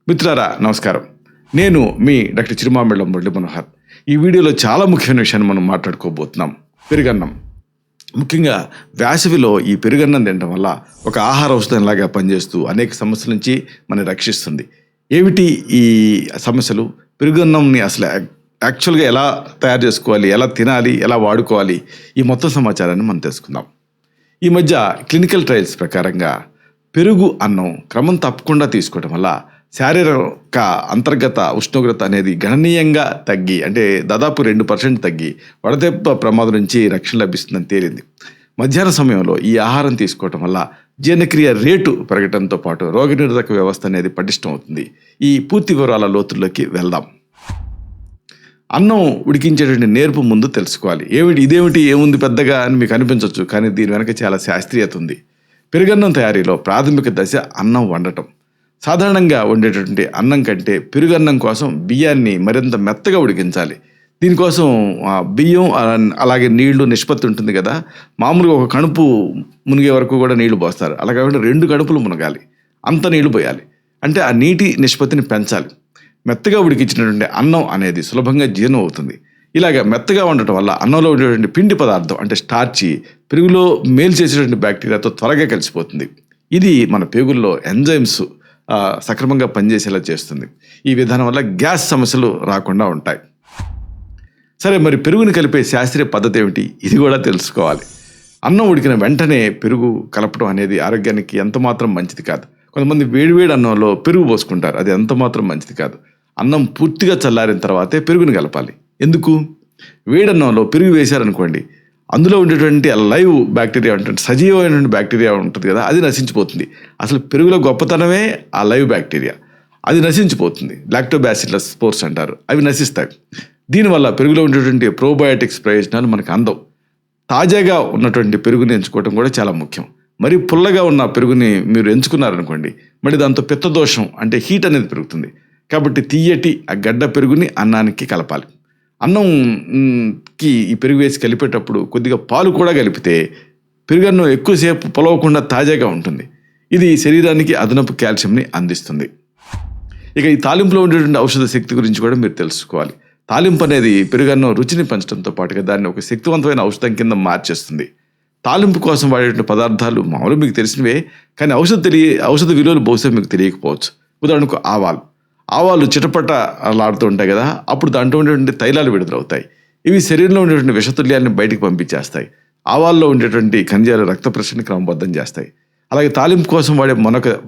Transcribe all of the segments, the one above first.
మిత్రులారా నమస్కారం. నేను మీ డాక్టర్ చిరుమామిళ్ళ మురళీ మనోహర్. ఈ వీడియోలో చాలా ముఖ్యమైన విషయాన్ని మనం మాట్లాడుకోబోతున్నాం. పెరుగన్నం. ముఖ్యంగా వేసవిలో ఈ పెరుగన్నం తినడం వల్ల ఒక ఆహార ఔషధంలాగా పనిచేస్తూ అనేక సమస్యల నుంచి మనం రక్షిస్తుంది. ఏమిటి ఈ సమస్యలు? పెరుగన్నంని అసలు యాక్చువల్గా ఎలా తయారు చేసుకోవాలి, ఎలా తినాలి, ఎలా వాడుకోవాలి, ఈ మొత్తం సమాచారాన్ని మనం తెలుసుకుందాం. ఈ మధ్య క్లినికల్ ట్రయల్స్ ప్రకారంగా పెరుగు అన్నం క్రమం తప్పకుండా తీసుకోవడం వల్ల శారీరక అంతర్గత ఉష్ణోగ్రత అనేది గణనీయంగా తగ్గి, అంటే దాదాపు 2% తగ్గి వడదెబ్బ ప్రమాదం నుంచి రక్షణ లభిస్తుందని తేలింది. మధ్యాహ్న సమయంలో ఈ ఆహారం తీసుకోవటం వల్ల జీర్ణక్రియ రేటు పెరగడంతో పాటు రోగనిరోధక వ్యవస్థ అనేది పటిష్టం అవుతుంది. ఈ పూర్తి వివరాల లోతుల్లోకి వెళ్దాం. అన్నం ఉడికించేటువంటి నేర్పు ముందు తెలుసుకోవాలి. ఇదేమిటి ఏముంది పెద్దగా అని మీకు అనిపించవచ్చు, కానీ దీని వెనక చాలా శాస్త్రీయత ఉంది. పెరుగన్నం తయారీలో ప్రాథమిక దశ అన్నం వండటం. సాధారణంగా వండేటటువంటి అన్నం కంటే పెరుగన్నం కోసం బియ్యాన్ని మరింత మెత్తగా ఉడికించాలి. దీనికోసం బియ్యం అలాగే నీళ్లు నిష్పత్తి ఉంటుంది కదా. మామూలుగా ఒక కణుపు మునిగే వరకు కూడా నీళ్లు పోస్తారు. అలా కాకుండా 2 కణుపులు మునగాలి, అంత నీళ్లు పోయాలి. అంటే ఆ నీటి నిష్పత్తిని పెంచాలి. మెత్తగా ఉడికించినటువంటి అన్నం అనేది సులభంగా జీర్ణం అవుతుంది. ఇలాగ మెత్తగా ఉండటం వల్ల అన్నంలో ఉండేటువంటి పిండి పదార్థం అంటే స్టార్చి పెరుగులో మేలు చేసేటువంటి బ్యాక్టీరియాతో త్వరగా కలిసిపోతుంది. ఇది మన పేగుల్లో ఎంజైమ్స్ సక్రమంగా పనిచేసేలా చేస్తుంది. ఈ విధానం వల్ల గ్యాస్ సమస్యలు రాకుండా ఉంటాయి. సరే, మరి పెరుగుని కలిపే శాస్త్రీయ పద్ధతి ఏమిటి? ఇది కూడా తెలుసుకోవాలి. అన్నం ఉడికిన వెంటనే పెరుగు కలపడం అనేది ఆరోగ్యానికి ఎంతమాత్రం మంచిది కాదు. కొంతమంది వేడివేడి అన్నంలో పెరుగు పోసుకుంటారు. అది ఎంతమాత్రం మంచిది కాదు. అన్నం పూర్తిగా చల్లారిన తర్వాతే పెరుగుని కలపాలి. ఎందుకు? వేడన్నంలో పెరుగు వేశారనుకోండి, అందులో ఉండేటువంటి లైవ్ బ్యాక్టీరియా ఉంటుంది, సజీవమైనటువంటి బ్యాక్టీరియా ఉంటుంది కదా, అది నశించిపోతుంది. అసలు పెరుగులో గొప్పతనమే ఆ లైవ్ బ్యాక్టీరియా, అది నశించిపోతుంది. లాక్టోబాసిల్లస్ స్పోర్స్ అంటారు, అవి నశిస్తాయి. దీనివల్ల పెరుగులో ఉండేటువంటి ప్రోబయోటిక్స్ ప్రయోజనాలు మనకు అందవు. తాజాగా ఉన్నటువంటి పెరుగుని ఎంచుకోవడం కూడా చాలా ముఖ్యం. మరి పుల్లగా ఉన్న పెరుగుని మీరు ఎంచుకున్నారనుకోండి, మరి దాంతో పిత్తదోషం అంటే హీట్ అనేది పెరుగుతుంది. కాబట్టి తీయటి ఆ గడ్డ పెరుగుని అన్నానికి కలపాలి. అన్నంకి ఈ పెరుగు వేసి కలిపేటప్పుడు కొద్దిగా పాలు కూడా కలిపితే పెరుగన్నం ఎక్కువసేపు పొలవకుండా తాజాగా ఉంటుంది. ఇది శరీరానికి అదనపు కాల్షియంని అందిస్తుంది. ఇక ఈ తాలింపులో ఉండేటువంటి ఔషధ శక్తి గురించి కూడా మీరు తెలుసుకోవాలి. తాలింపు అనేది పెరుగన్నం రుచిని పెంచడంతో పాటుగా దాన్ని ఒక శక్తివంతమైన ఔషధం కింద మార్చేస్తుంది. తాలింపు కోసం వాడేటువంటి పదార్థాలు మామూలు మీకు తెలిసినవే, కానీ ఔషధ విలువలు బహుశా మీకు తెలియకపోవచ్చు. ఉదాహరణకు ఆవాలు చిటపట లాడుతూ ఉంటాయి కదా, అప్పుడు దాంట్లో ఉండేటువంటి తైలాలు విడుదలవుతాయి. ఇవి శరీరంలో ఉండేటువంటి విషతుల్యాన్ని బయటికి పంపించేస్తాయి. ఆవాల్లో ఉండేటువంటి ఖనిజాలు రక్త ప్రసరణని క్రమబద్ధం చేస్తాయి. అలాగే తాలింపు కోసం వాడే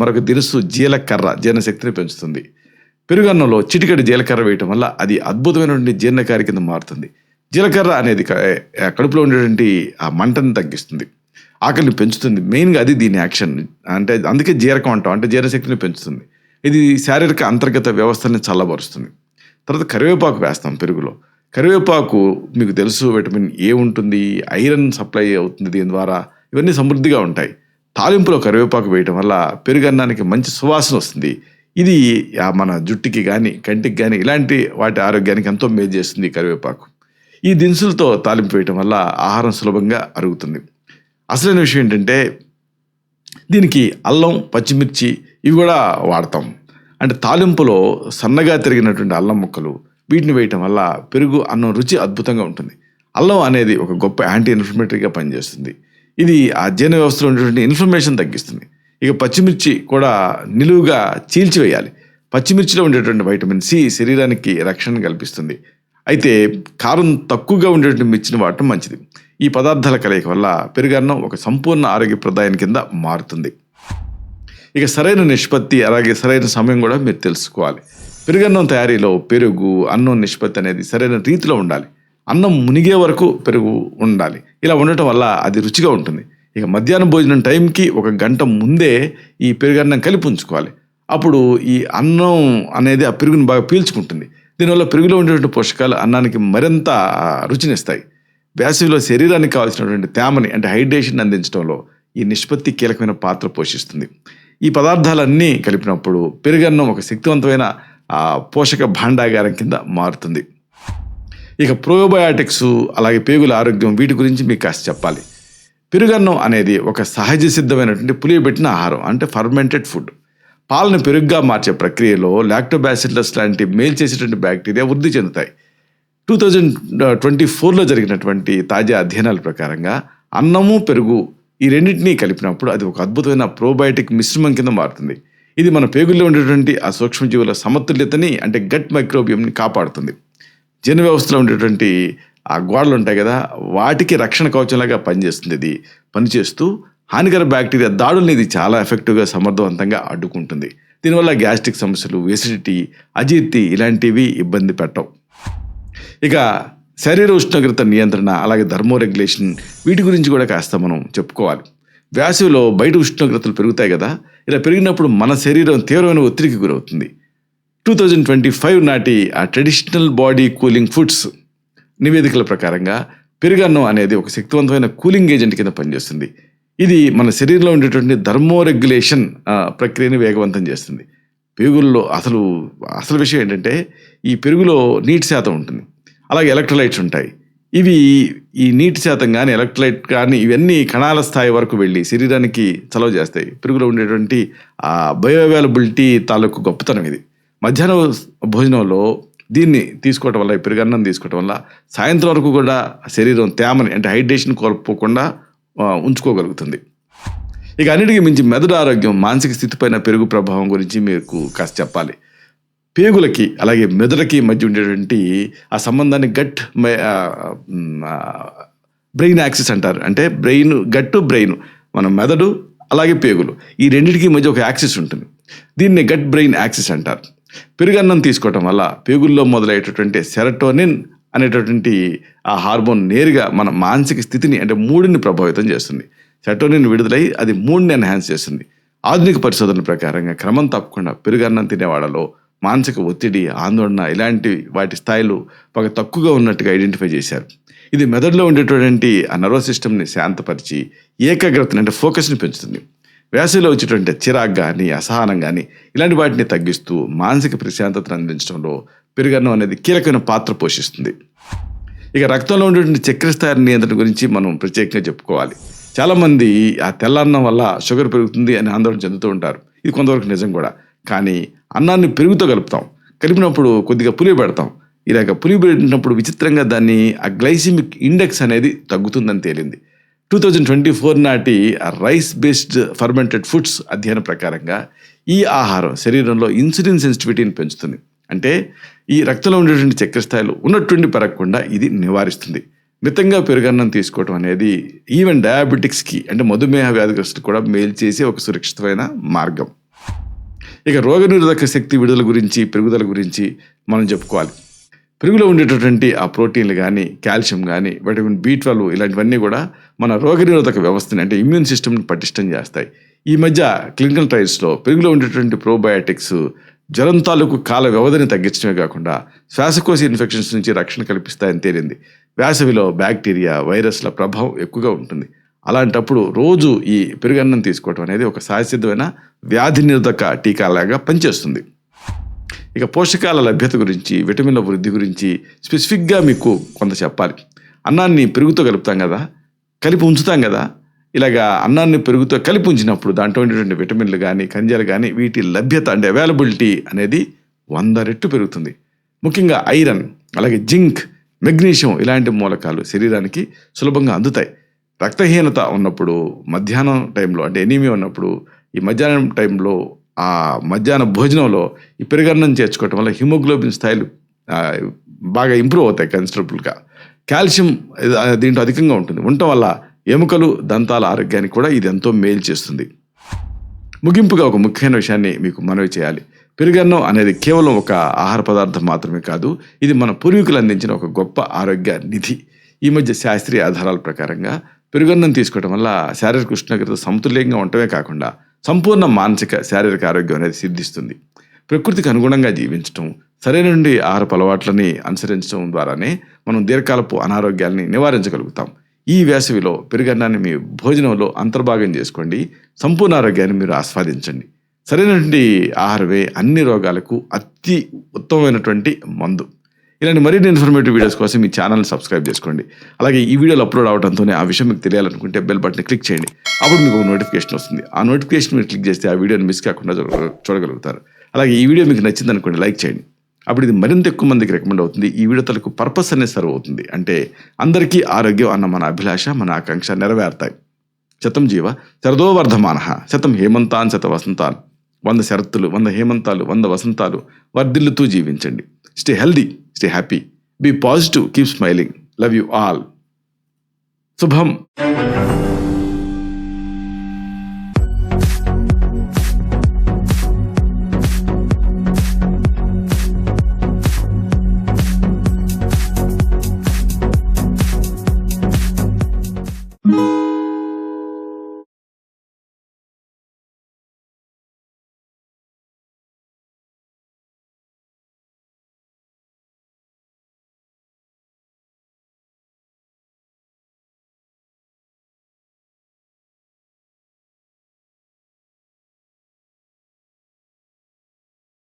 మరొక దినుసు జీలకర్ర జీర్ణశక్తిని పెంచుతుంది. పెరుగన్నంలో చిటికెడు జీలకర్ర వేయటం వల్ల అది అద్భుతమైనటువంటి జీర్ణకారి కింద మారుతుంది. జీలకర్ర అనేది కడుపులో ఉండేటువంటి ఆ మంటని తగ్గిస్తుంది, ఆకలిని పెంచుతుంది. మెయిన్గా అది దీని యాక్షన్. అంటే అందుకే జీరకం అంటాం, అంటే జీర్ణశక్తిని పెంచుతుంది. ఇది శారీరక అంతర్గత వ్యవస్థని చల్లబరుస్తుంది. తర్వాత కరివేపాకు వేస్తాం పెరుగులో. కరివేపాకు మీకు తెలుసు, విటమిన్ ఏ ఉంటుంది, ఐరన్ సప్లై అవుతుంది దీని ద్వారా, ఇవన్నీ సమృద్ధిగా ఉంటాయి. తాలింపులో కరివేపాకు వేయటం వల్ల పెరుగన్నానికి మంచి సువాసన వస్తుంది. ఇది మన జుట్టుకి కానీ కంటికి కానీ ఇలాంటి వాటి ఆరోగ్యానికి ఎంతో మేలు చేస్తుంది ఈ కరివేపాకు. ఈ దినుసులతో తాలింపు వేయటం వల్ల ఆహారం సులభంగా అరుగుతుంది. అసలైన విషయం ఏంటంటే దీనికి అల్లం, పచ్చిమిర్చి ఇవి కూడా వాడతాం. అంటే తాలింపులో సన్నగా తిరిగినటువంటి అల్లం ముక్కలు వీటిని వేయటం వల్ల పెరుగు అన్నం రుచి అద్భుతంగా ఉంటుంది. అల్లం అనేది ఒక గొప్ప యాంటీ ఇన్ఫ్లమేటరీగా పనిచేస్తుంది. ఇది ఆ జీర్ణ వ్యవస్థలో ఉండేటువంటి ఇన్ఫ్లమేషన్ తగ్గిస్తుంది. ఇక పచ్చిమిర్చి కూడా నిలువుగా చీల్చివేయాలి. పచ్చిమిర్చిలో ఉండేటువంటి వైటమిన్ సి శరీరానికి రక్షణ కల్పిస్తుంది. అయితే కారం తక్కువగా ఉండేటువంటి మిర్చిని వాడటం మంచిది. ఈ పదార్థాల కలయిక వల్ల పెరుగన్నం ఒక సంపూర్ణ ఆరోగ్యప్రదాయం కింద మారుతుంది. ఇక సరైన నిష్పత్తి అలాగే సరైన సమయం కూడా మీరు తెలుసుకోవాలి. పెరుగన్నం తయారీలో పెరుగు అన్నం నిష్పత్తి అనేది సరైన రీతిలో ఉండాలి. అన్నం మునిగే వరకు పెరుగు ఉండాలి. ఇలా ఉండటం వల్ల అది రుచిగా ఉంటుంది. ఇక మధ్యాహ్నం భోజనం టైంకి 1 గంట ముందే ఈ పెరుగన్నం కలిపి ఉంచుకోవాలి. అప్పుడు ఈ అన్నం అనేది ఆ పెరుగుని బాగా పీల్చుకుంటుంది. దీనివల్ల పెరుగులో ఉండేటువంటి పోషకాలు అన్నానికి మరింత రుచినిస్తాయి. వేసవిలో శరీరానికి కావాల్సినటువంటి తేమని అంటే హైడ్రేషన్ అందించడంలో ఈ నిష్పత్తి కీలకమైన పాత్ర పోషిస్తుంది. ఈ పదార్థాలన్నీ కలిపినప్పుడు పెరుగన్నం ఒక శక్తివంతమైన పోషక భాండాగారం కింద మారుతుంది. ఇక ప్రోబయాటిక్స్ అలాగే పేగుల ఆరోగ్యం వీటి గురించి మీకు కాస్త చెప్పాలి. పెరుగన్నం అనేది ఒక సహజ సిద్ధమైనటువంటి పులియబెట్టిన ఆహారం, అంటే ఫర్మెంటెడ్ ఫుడ్. పాలను పెరుగుగా మార్చే ప్రక్రియలో లాక్టోబాసిల్లస్ లాంటి మేలు చేసేటువంటి బ్యాక్టీరియా వృద్ధి చెందుతాయి. 2024లో జరిగినటువంటి తాజా అధ్యయనాల ప్రకారంగా అన్నము పెరుగు ఈ రెండింటినీ కలిపినప్పుడు అది ఒక అద్భుతమైన ప్రోబయోటిక్ మిశ్రమం కింద మారుతుంది. ఇది మన పేగుల్లో ఉండేటువంటి ఆ సూక్ష్మజీవుల సమతుల్యతని అంటే గట్ మైక్రోబియంని కాపాడుతుంది. జీర్ణ వ్యవస్థలో ఉండేటువంటి ఆ గోడలు ఉంటాయి కదా, వాటికి రక్షణ కవచంలాగా పనిచేస్తుంది. ఇది పనిచేస్తూ హానికర బ్యాక్టీరియా దాడుల్ని ఇది చాలా ఎఫెక్టివ్గా సమర్థవంతంగా అడ్డుకుంటుంది. దీనివల్ల గ్యాస్ట్రిక్ సమస్యలు, ఎసిడిటీ, అజీర్తి ఇలాంటివి ఇబ్బంది పెట్టవు. ఇక శరీర ఉష్ణోగ్రత నియంత్రణ, అలాగే థర్మోరెగ్యులేషన్, వీటి గురించి కూడా కాస్త మనం చెప్పుకోవాలి. వేసవిలో బయట ఉష్ణోగ్రతలు పెరుగుతాయి కదా, ఇలా పెరిగినప్పుడు మన శరీరం తీవ్రమైన ఒత్తిడికి గురవుతుంది. 2025 నాటి ఆ ట్రెడిషనల్ బాడీ కూలింగ్ ఫుడ్స్ నివేదికల ప్రకారంగా పెరుగన్నం అనేది ఒక శక్తివంతమైన కూలింగ్ ఏజెంట్ కింద పనిచేస్తుంది. ఇది మన శరీరంలో ఉండేటువంటి థర్మోరెగ్యులేషన్ ప్రక్రియని వేగవంతం చేస్తుంది. పెరుగుల్లో అసలు విషయం ఏంటంటే ఈ పెరుగులో నీటి శాతం ఉంటుంది, అలాగే ఎలక్ట్రోలైట్స్ ఉంటాయి. ఇవి ఈ నీటి శాతం కానీ ఎలక్ట్రోలైట్ కానీ ఇవన్నీ కణాల స్థాయి వరకు వెళ్ళి శరీరానికి చలవ చేస్తాయి. పెరుగులో ఉండేటువంటి ఆ బయోఅవైలబిలిటీ తాలూకు గొప్పతనం ఇది. మధ్యాహ్నం భోజనంలో దీన్ని తీసుకోవటం వల్ల, ఈ పెరుగన్నం తీసుకోవటం వల్ల సాయంత్రం వరకు కూడా శరీరం తేమని అంటే హైడ్రేషన్ కోల్పోకుండా ఉంచుకోగలుగుతుంది. ఇక అన్నిటికీ మించి మెదడు ఆరోగ్యం, మానసిక స్థితిపైన పెరుగు ప్రభావం గురించి మీకు కాస్త చెప్పాలి. పేగులకి అలాగే మెదడుకి మధ్య ఉండేటువంటి ఆ సంబంధాన్ని బ్రెయిన్ యాక్సిస్ అంటారు. అంటే గట్ బ్రెయిన్, మన మెదడు అలాగే పేగులు ఈ రెండింటికి మధ్య ఒక యాక్సిస్ ఉంటుంది. దీన్ని గట్ బ్రెయిన్ యాక్సిస్ అంటారు. పెరుగన్నం తీసుకోవటం వల్ల పేగుల్లో మొదలయ్యేటటువంటి సెరటోనిన్ అనేటటువంటి ఆ హార్మోన్ నేరుగా మన మానసిక స్థితిని అంటే మూడుని ప్రభావితం చేస్తుంది. సెరటోనిన్ విడుదలై అది మూడ్ని ఎన్హాన్స్ చేస్తుంది. ఆధునిక పరిశోధనల ప్రకారంగా క్రమం తప్పకుండా పెరుగన్నం తినేవాళ్ళలో మానసిక ఒత్తిడి, ఆందోళన ఇలాంటి వాటి స్థాయిలు బాగా తక్కువగా ఉన్నట్టుగా ఐడెంటిఫై చేశారు. ఇది మెదడులో ఉండేటువంటి ఆ నర్వస్ సిస్టమ్ని శాంతపరిచి ఏకాగ్రతని అంటే ఫోకస్ని పెంచుతుంది. వేసవిలో వచ్చేటువంటి చిరాకు కానీ, అసహనం కానీ ఇలాంటి వాటిని తగ్గిస్తూ మానసిక ప్రశాంతతను అందించడంలో పెరుగన్నం అనేది కీలకమైన పాత్ర పోషిస్తుంది. ఇక రక్తంలో ఉండేటువంటి చక్కెర స్థాయి నియంత్రణ గురించి మనం ప్రత్యేకంగా చెప్పుకోవాలి. చాలామంది ఆ తెల్లన్నం వల్ల షుగర్ పెరుగుతుంది అని ఆందోళన చెందుతూ ఉంటారు. ఇది కొంతవరకు నిజం కూడా. కానీ అన్నాన్ని పెరుగుతో కలిపినప్పుడు కొద్దిగా పులియ పెడతాం. ఇలాగ పులియ పెట్టినప్పుడు విచిత్రంగా దాన్ని ఆ గ్లైసిమిక్ ఇండెక్స్ అనేది తగ్గుతుందని తేలింది. 2024 నాటి రైస్ బేస్డ్ ఫర్మెంటెడ్ ఫుడ్స్ అధ్యయనం ప్రకారంగా ఈ ఆహారం శరీరంలో ఇన్సులిన్ సెన్సిటివిటీని పెంచుతుంది. అంటే ఈ రక్తంలో ఉండేటువంటి చక్కెర స్థాయిలు ఉన్నట్టుండి పెరగకుండా ఇది నివారిస్తుంది. మితంగా పెరుగన్నం తీసుకోవడం అనేది ఈవెన్ డయాబెటిక్స్కి అంటే మధుమేహ వ్యాధిగ్రస్తులకు కూడా మేలు చేసే ఒక సురక్షితమైన మార్గం. ఇక రోగనిరోధక శక్తి విడుదల గురించి, పెరుగుదల గురించి మనం చెప్పుకోవాలి. పెరుగులో ఉండేటటువంటి ఆ ప్రోటీన్లు కానీ, కాల్షియం కానీ, విటమిన్ B12 ఇలాంటివన్నీ కూడా మన రోగనిరోధక వ్యవస్థని అంటే ఇమ్యూన్ సిస్టమ్ని పటిష్టం చేస్తాయి. ఈ మధ్య క్లినికల్ ట్రయల్స్లో పెరుగులో ఉండేటువంటి ప్రోబయాటిక్స్ జ్వరం తాలూకు కాల వ్యవధిని తగ్గించడమే కాకుండా శ్వాసకోశ ఇన్ఫెక్షన్స్ నుంచి రక్షణ కల్పిస్తాయని తేలింది. వేసవిలో బ్యాక్టీరియా, వైరస్ల ప్రభావం ఎక్కువగా ఉంటుంది. అలాంటప్పుడు రోజు ఈ పెరుగన్నం తీసుకోవడం అనేది ఒక సహసిద్ధమైన వ్యాధి నిరోధక టీకాలాగా పనిచేస్తుంది. ఇక పోషకాల లభ్యత గురించి, విటమిన్ల వృద్ధి గురించి స్పెసిఫిక్గా మీకు కొంత చెప్పాలి. అన్నాన్ని పెరుగుతో కలిపి ఉంచుతాం కదా, ఇలాగా అన్నాన్ని పెరుగుతో కలిపి ఉంచినప్పుడు దాంట్లో ఉండేటువంటి విటమిన్లు కానీ, ఖనిజాలు కానీ వీటి లభ్యత అంటే అవైలబిలిటీ అనేది 100 రెట్లు పెరుగుతుంది. ముఖ్యంగా ఐరన్, అలాగే జింక్, మెగ్నీషియం ఇలాంటి మూలకాలు శరీరానికి సులభంగా అందుతాయి. రక్తహీనత ఉన్నప్పుడు, మధ్యాహ్నం టైంలో అంటే ఎనీమియా ఉన్నప్పుడు, ఈ మధ్యాహ్నం టైంలో ఆ మధ్యాహ్న భోజనంలో ఈ పెరుగన్నం చేర్చుకోవటం వల్ల హిమోగ్లోబిన్ స్థాయిలు బాగా ఇంప్రూవ్ అవుతాయి కన్సిడరబుల్గా. కాల్షియం దీంట్లో అధికంగా ఉంటుంది. ఉండటం వల్ల ఎముకలు, దంతాల ఆరోగ్యానికి కూడా ఇది ఎంతో మేలు చేస్తుంది. ముగింపుగా ఒక ముఖ్యమైన విషయాన్ని మీకు మనవి చేయాలి. పెరుగన్నం అనేది కేవలం ఒక ఆహార పదార్థం మాత్రమే కాదు, ఇది మన పూర్వీకులు అందించిన ఒక గొప్ప ఆరోగ్య నిధి. ఈ మధ్య శాస్త్రీయ ఆధారాల ప్రకారంగా పెరుగన్నం తీసుకోవడం వల్ల శారీరక ఉష్ణోగ్రత సమతుల్యంగా ఉండటమే కాకుండా సంపూర్ణ మానసిక, శారీరక ఆరోగ్యం అనేది సిద్ధిస్తుంది. ప్రకృతికి అనుగుణంగా జీవించడం, సరైనటువంటి ఆహారపు అలవాట్లని అనుసరించడం ద్వారానే మనం దీర్ఘకాలపు అనారోగ్యాలని నివారించగలుగుతాం. ఈ వేసవిలో పెరుగన్నాన్ని మీ భోజనంలో అంతర్భాగం చేసుకోండి. సంపూర్ణ ఆరోగ్యాన్ని మీరు ఆస్వాదించండి. సరైనటువంటి ఆహారమే అన్ని రోగాలకు అతి ఉత్తమమైనటువంటి మందు. ఇలాంటి మరిన్ని ఇన్ఫర్మేటివ్ వీడియోస్ కోసం ఈ ఛానల్ని సబ్స్క్రైబ్ చేసుకోండి. అలాగే ఈ వీడియోలు అప్లోడ్ అవడంతోనే ఆ విషయం మీకు తెలియాలనుకుంటే బెల్ బటన్ క్లిక్ చేయండి. అప్పుడు మీకు నోటిఫికేషన్ వస్తుంది. ఆ నోటిఫికేషన్ మీరు క్లిక్ చేస్తే ఆ వీడియోని మిస్ కాకుండా చూడగలుగుతారు. అలాగే ఈ వీడియో మీకు నచ్చింది అనుకోండి, లైక్ చేయండి. అప్పుడు ఇది మరింత ఎక్కువ మందికి రికమెండ్ అవుతుంది. ఈ వీడియో తలకు పర్పస్ అనేది సర్వ్ అవుతుంది. అంటే అందరికీ ఆరోగ్యం అన్న మన అభిలాష, మన ఆకాంక్ష నెరవేరుతాయి. శతం జీవ శరదో వర్ధమానః, శతం హేమంతాన్ శత వసంతాన్. 100 శరత్తులు, 100 హేమంతాలు, 100 వసంతాలు వర్ధిల్లుతూ జీవించండి. Stay healthy, stay happy, be positive, keep smiling. Love you all. శుభం.